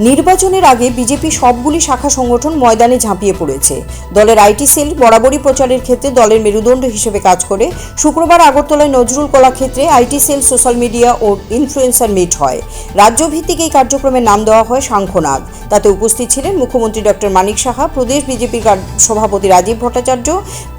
নির্বাচনের আগে বিজেপি সবগুলি শাখা সংগঠন ময়দানে ঝাঁপিয়ে পড়েছে। দলের আইটি সেল বরাবরই প্রচারের ক্ষেত্রে দলের মেরুদণ্ড হিসেবে কাজ করে। শুক্রবার আগরতলায় নজরুল কলাক্ষেত্রে আইটি সেল, সোশ্যাল মিডিয়া ও ইনফ্লুয়েন্সার মিট হয়। রাজ্যভিত্তিক এই কার্যক্রমের নাম দেওয়া হয় শঙ্খনাদ। তাতে উপস্থিত ছিলেন মুখ্যমন্ত্রী ডক্টর মানিক সাহা, প্রদেশ বিজেপির সভাপতি রাজীব ভট্টাচার্য,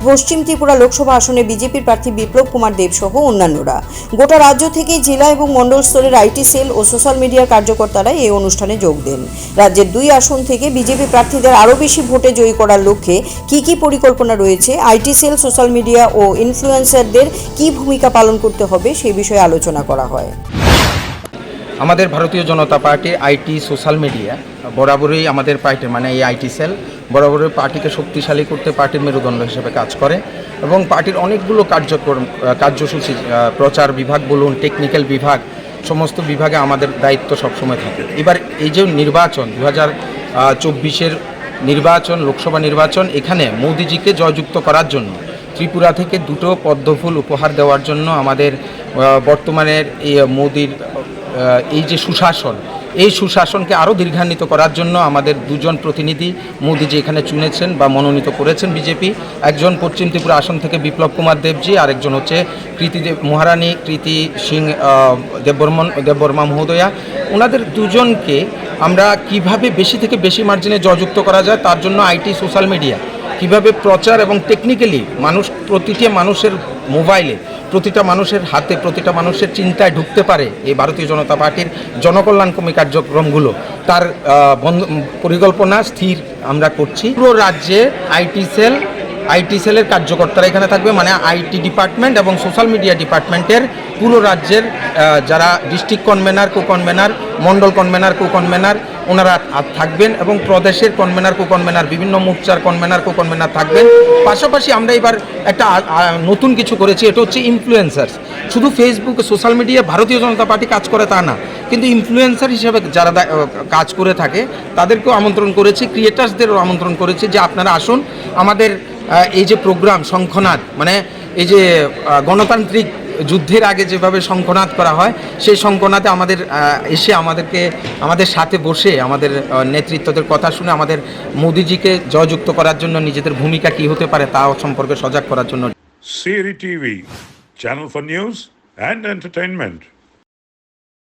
পশ্চিম ত্রিপুরা লোকসভা আসনে বিজেপির প্রার্থী বিপ্লব কুমার দেব সহ অন্যান্যরা। গোটা রাজ্য থেকে জেলা এবং মণ্ডল স্তরের আইটি সেল ও সোশ্যাল মিডিয়ার কার্যকর্তারা এই অনুষ্ঠানে যোগ দেন। রাজ্যের 2 আসন থেকে বিজেপি প্রার্থীদের আরও বেশি ভোটে জয়ী করার লক্ষ্যে কী পরিকল্পনা রয়েছে, আইটি সেল, সোশ্যাল মিডিয়া ও ইনফ্লুয়েন্সারদের কী ভূমিকা পালন করতে হবে সেই বিষয়ে আলোচনা করা হয়। আমাদের ভারতীয় জনতা পার্টি আইটি সোশ্যাল মিডিয়া বরাবরই আমাদের পার্টি মানে এই আইটি সেল বরাবরই পার্টিকে শক্তিশালী করতে পার্টির মেরুদণ্ড হিসেবে কাজ করে এবং পার্টির অনেকগুলো কার্যসূচি, প্রচার বিভাগ বলুন, টেকনিক্যাল বিভাগ, সমস্ত বিভাগে আমাদের দায়িত্ব সবসময় থাকে। এবার এই যে নির্বাচন 2024-এর নির্বাচন, লোকসভা নির্বাচন, এখানে মোদিজিকে জয়যুক্ত করার জন্য ত্রিপুরা থেকে 2টো পদ্মফুল উপহার দেওয়ার জন্য আমাদের বর্তমানের মোদির এই যে সুশাসন, এই সুশাসনকে আরও দীর্ঘান্বিত করার জন্য আমাদের 2জন প্রতিনিধি মোদিজি এখানে চুনেছেন বা মনোনীত করেছেন বিজেপি। একজন পশ্চিম ত্রিপুরা আসন থেকে বিপ্লব কুমার দেবজি, আরেকজন হচ্ছে মহারানী কৃতি সিং দেববর্মা মহোদয়া। ওনাদের 2জনকে আমরা কিভাবে বেশি থেকে বেশি মার্জিনে জয়যুক্ত করা যায় তার জন্য আইটি সোশ্যাল মিডিয়া কিভাবে প্রচার এবং টেকনিক্যালি প্রতিটা মানুষের মোবাইলে, প্রতিটা মানুষের হাতে, প্রতিটা মানুষের চিন্তায় ঢুকতে পারে এই ভারতীয় জনতা পার্টির জনকল্যাণকামী কার্যক্রমগুলো, তার পরিকল্পনা স্থির আমরা করছি। পুরো রাজ্যে আইটি সেলের কার্যকর্তারা এখানে থাকবে, মানে আইটি ডিপার্টমেন্ট এবং সোশ্যাল মিডিয়া ডিপার্টমেন্টের পুরো রাজ্যের যারা ডিস্ট্রিক্ট কনভেনার, কো-কনভেনার, মন্ডল কনভেনার, কো-কনভেনার ওনারা থাকবেন এবং প্রদেশের কনভেনার, কো-কনভেনার, বিভিন্ন মোর্চার কনভেনার, কো-কনভেনার থাকবেন। পাশাপাশি আমরা এবার একটা নতুন কিছু করেছি, এটা হচ্ছে ইনফ্লুয়েন্সার্স। শুধু ফেসবুক, সোশ্যাল মিডিয়া ভারতীয় জনতা পার্টি কাজ করে তা না, কিন্তু ইনফ্লুয়েন্সার হিসেবে যারা কাজ করে থাকে তাদেরকেও আমন্ত্রণ করেছি, ক্রিয়েটার্সদেরও আমন্ত্রণ করেছি যে আপনারা আসুন আমাদের এই যে প্রোগ্রাম শঙ্খনাদ, মানে এই যে গণতান্ত্রিক যুদ্ধের আগে যেভাবে শঙ্খনাদ করা হয় সেই শঙ্খনাদে এসে আমাদের সাথে বসে আমাদের নেতৃত্বদের কথা শুনে আমাদের মোদিজিকে জয়যুক্ত করার জন্য নিজেদের ভূমিকা কী হতে পারে তা সম্পর্কে সজাগ করার জন্য। CRI TV, channel for news and entertainment.